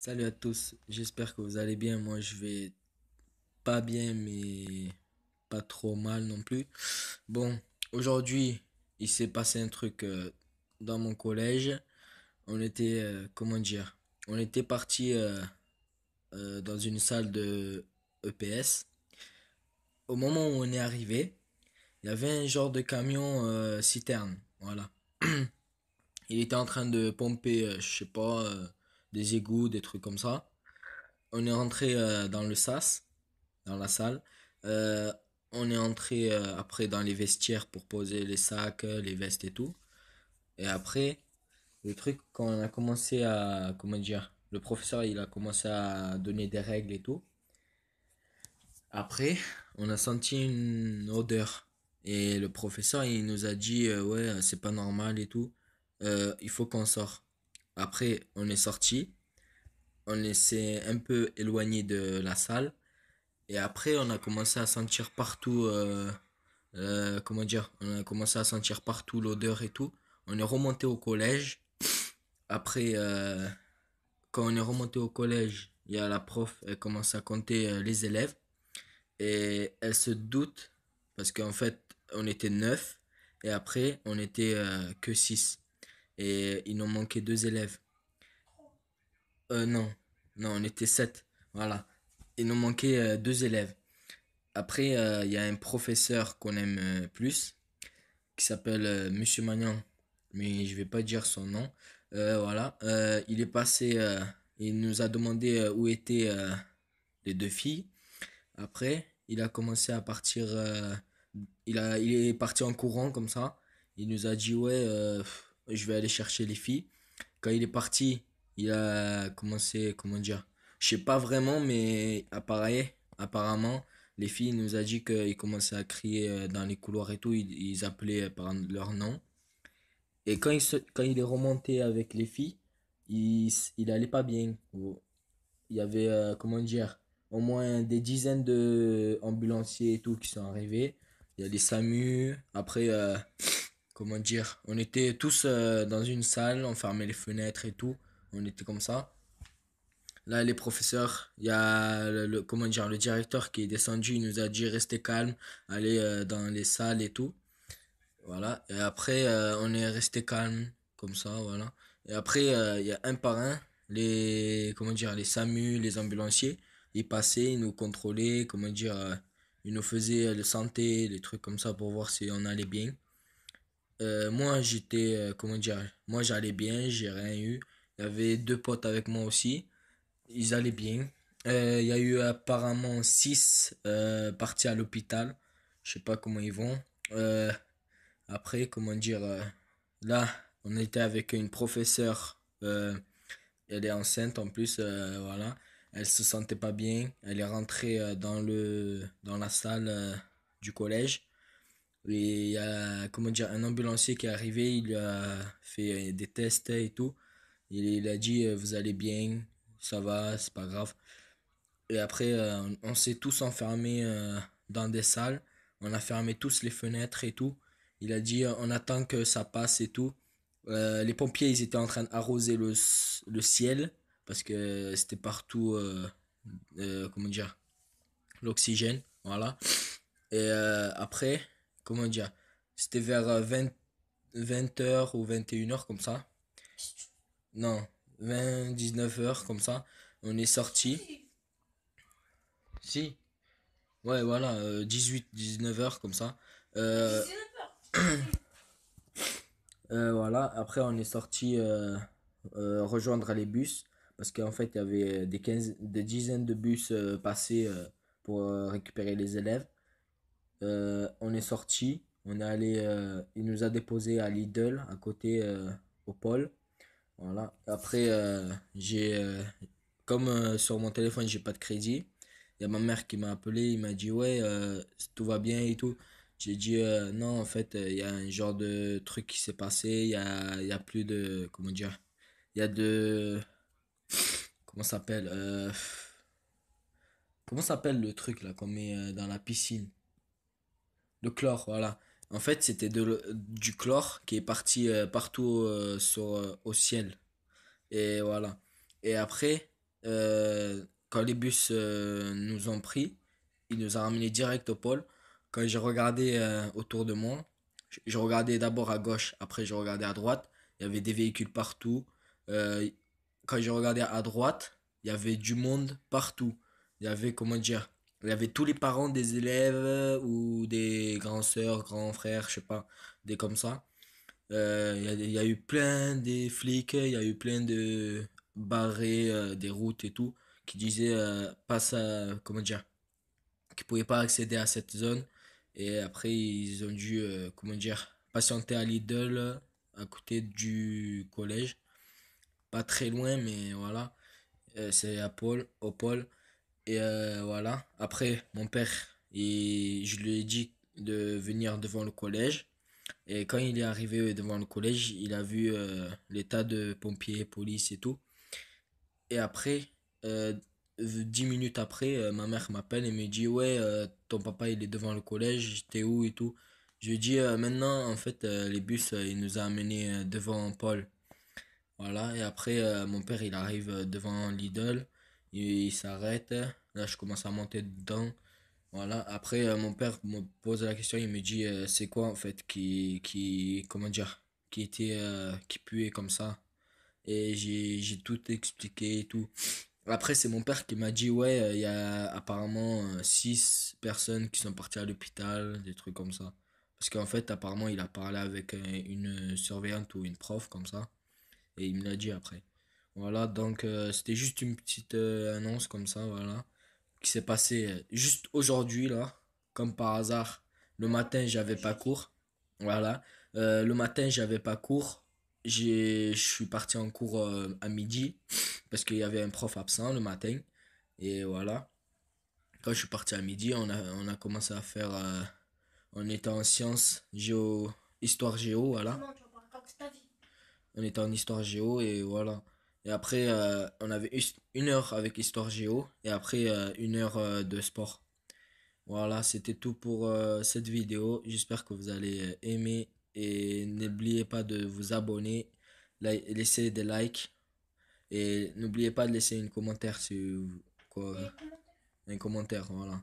Salut à tous, j'espère que vous allez bien. Moi, je vais pas bien, mais pas trop mal non plus. Bon, aujourd'hui, il s'est passé un truc dans mon collège. On était, comment dire, on était parti dans une salle de EPS. Au moment où on est arrivé, il y avait un genre de camion citerne, voilà. Il était en train de pomper, je sais pas, des égouts, des trucs comme ça. On est rentré dans le sas, dans la salle. Euh, on est entré après dans les vestiaires pour poser les sacs, les vestes et tout. Et après, le truc, quand on a commencé à, comment dire, le professeur, il a commencé à donner des règles et tout. Après, on a senti une odeur. Et le professeur, il nous a dit, ouais, c'est pas normal et tout. Il faut qu'on sorte. Après, on est sorti. On s'est un peu éloigné de la salle. Et après, on a commencé à sentir partout, comment dire, on a commencé à sentir partout l'odeur et tout. On est remonté au collège. Après, quand on est remonté au collège, il y a la prof, elle commence à compter les élèves. Et elle se doute, parce qu'en fait, on était neuf. Et après, on était que six. Et il nous manquait deux élèves. Non, non, on était sept. Voilà. Il nous manquait deux élèves. Après, il y a un professeur qu'on aime plus, qui s'appelle Monsieur Magnan, mais je vais pas dire son nom. Voilà, il est passé, il nous a demandé où étaient les deux filles. Après, il a commencé à partir, il est parti en courant comme ça. Il nous a dit ouais, je vais aller chercher les filles. Quand il est parti, il a commencé, comment dire, je sais pas vraiment, mais apparemment, les filles nous a dit qu'ils commençaient à crier dans les couloirs et tout, ils appelaient par leur nom. Et quand il est remonté avec les filles, il allait pas bien. Il y avait, comment dire, au moins des dizaines de ambulanciers et tout qui sont arrivés. Il y a les SAMU. Après, comment dire, on était tous dans une salle, on fermait les fenêtres et tout. On était comme ça. Là, les professeurs, il y a comment dire, le directeur qui est descendu, il nous a dit restez calme, allez dans les salles et tout. Voilà. Et après, on est resté calme, comme ça, voilà. Et après, il y a un par un, comment dire, les SAMU, les ambulanciers, ils passaient, ils nous contrôlaient, comment dire, ils nous faisaient le santé, les trucs comme ça pour voir si on allait bien. Moi, j'étais, comment dire, moi j'allais bien, j'ai rien eu. Il y avait deux potes avec moi aussi, ils allaient bien. Il y a eu apparemment six partis à l'hôpital. Je sais pas comment ils vont. Euh, Après, comment dire, là, on était avec une professeure, elle est enceinte en plus, voilà. Elle se sentait pas bien. Elle est rentrée dans la salle du collège. Et il y a, comment dire, un ambulancier qui est arrivé, il lui a fait des tests et tout. Il a dit, vous allez bien, ça va, c'est pas grave. Et après, on s'est tous enfermés dans des salles. On a fermé tous les fenêtres et tout. Il a dit, on attend que ça passe et tout. Les pompiers, ils étaient en train d'arroser le ciel parce que c'était partout, comment dire, l'oxygène. Voilà. Et après, comment dire, c'était vers 20 heures ou 21 heures comme ça. Non, 19 heures comme ça. On est sorti. Si, ouais, voilà, 19 heures comme ça. Euh, voilà, après on est sorti rejoindre les bus parce qu'en fait il y avait des dizaines de bus passés pour récupérer les élèves. On est sorti, on est allé, il nous a déposé à Lidl à côté au pôle. Voilà. Après, comme sur mon téléphone, j'ai pas de crédit, il y a ma mère qui m'a appelé, il m'a dit, ouais, tout va bien et tout. J'ai dit, non, en fait, il y a un genre de truc qui s'est passé, il y a plus de, comment dire, il y a de, comment ça s'appelle, comment ça s'appelle le truc là qu'on met dans la piscine? Le chlore, voilà. En fait, c'était du chlore qui est parti partout au ciel. Et voilà. Et après, Quand les bus nous ont pris, ils nous ont ramenés direct au pôle. Quand j'ai regardé autour de moi, je regardais d'abord à gauche, après je regardais à droite. Il y avait des véhicules partout. Euh, Quand j'ai regardé à droite, il y avait du monde partout. Il y avait, comment dire, il y avait tous les parents des élèves ou des grands sœurs, grands frères, je sais pas, des comme ça. Il y a eu plein de flics, il y a eu plein de barrés des routes et tout qui disaient pas ça, comment dire, qui pouvaient pas accéder à cette zone. Et après, ils ont dû, comment dire, patienter à Lidl à côté du collège. Pas très loin, mais voilà. C'est à Paul, au pôle. Et voilà. Après, mon père, je lui ai dit de venir devant le collège. Et quand il est arrivé devant le collège, il a vu les tas de pompiers, police et tout. Et après, 10 minutes après, ma mère m'appelle et me dit, ouais, ton papa il est devant le collège, t'es où et tout. Je lui dis, maintenant, en fait, les bus, il nous a amenés devant Paul. Voilà, et après, mon père il arrive devant Lidl, il s'arrête. Là, je commence à monter dedans. Voilà, après mon père me pose la question, il me dit c'est quoi en fait comment dire, qui puait comme ça. Et j'ai tout expliqué et tout. Après c'est mon père qui m'a dit ouais, il y a apparemment 6 personnes qui sont parties à l'hôpital, des trucs comme ça. Parce qu'en fait apparemment il a parlé avec une surveillante ou une prof comme ça. Et il me l'a dit après. Voilà, donc c'était juste une petite annonce comme ça, voilà qui s'est passé juste aujourd'hui là, comme par hasard. Le matin, j'avais pas cours. Voilà. Le matin, j'avais pas cours. Je suis parti en cours à midi parce qu'il y avait un prof absent le matin. Et voilà. Quand je suis parti à midi, on a commencé à faire. On était en sciences, géo, histoire géo, voilà. On était en histoire géo et voilà. Et après, on avait 1 heure avec histoire géo et après 1 heure de sport. Voilà, c'était tout pour cette vidéo. J'espère que vous allez aimer et n'oubliez pas de vous abonner, laisser des likes et n'oubliez pas de laisser un commentaire sur quoi, un commentaire, voilà.